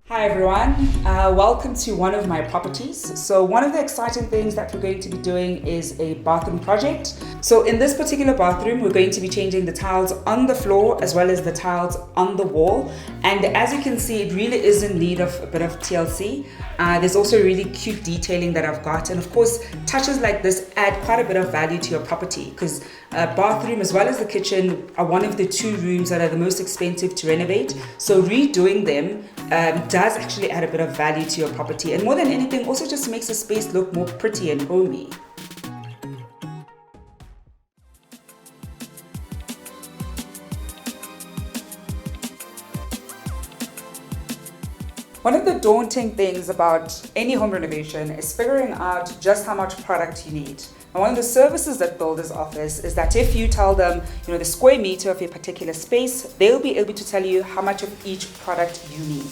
Hi everyone, welcome to one of my properties. So one of the exciting things that we're going to be doing is a bathroom project. So in this particular bathroom, we're going to be changing the tiles on the floor as well as the tiles on the wall. And as you can see, it really is in need of a bit of TLC. There's also really cute detailing that I've got. And of course, touches like this add quite a bit of value to your property because bathroom as well as the kitchen are one of the two rooms that are the most expensive to renovate. So redoing them does actually add a bit of value to your property, and more than anything also just makes the space look more pretty and homey. One of the daunting things about any home renovation is figuring out just how much product you need. And one of the services that builders offer is that if you tell them, the square meter of your particular space, they'll be able to tell you how much of each product you need.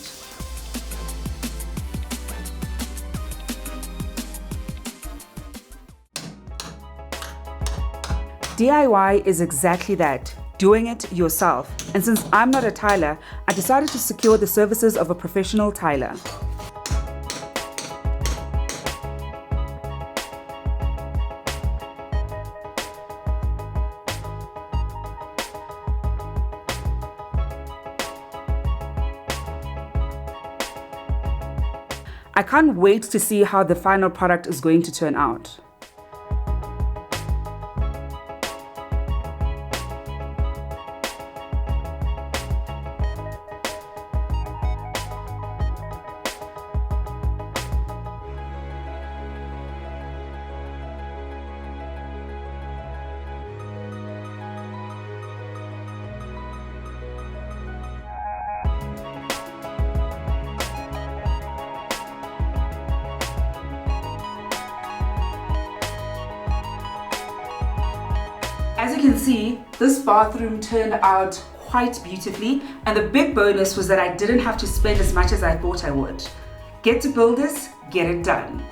DIY is exactly that, doing it yourself. And since I'm not a tiler, I decided to secure the services of a professional tiler. I can't wait to see how the final product is going to turn out. As you can see, this bathroom turned out quite beautifully, and the big bonus was that I didn't have to spend as much as I thought I would. Get to builders, get it done.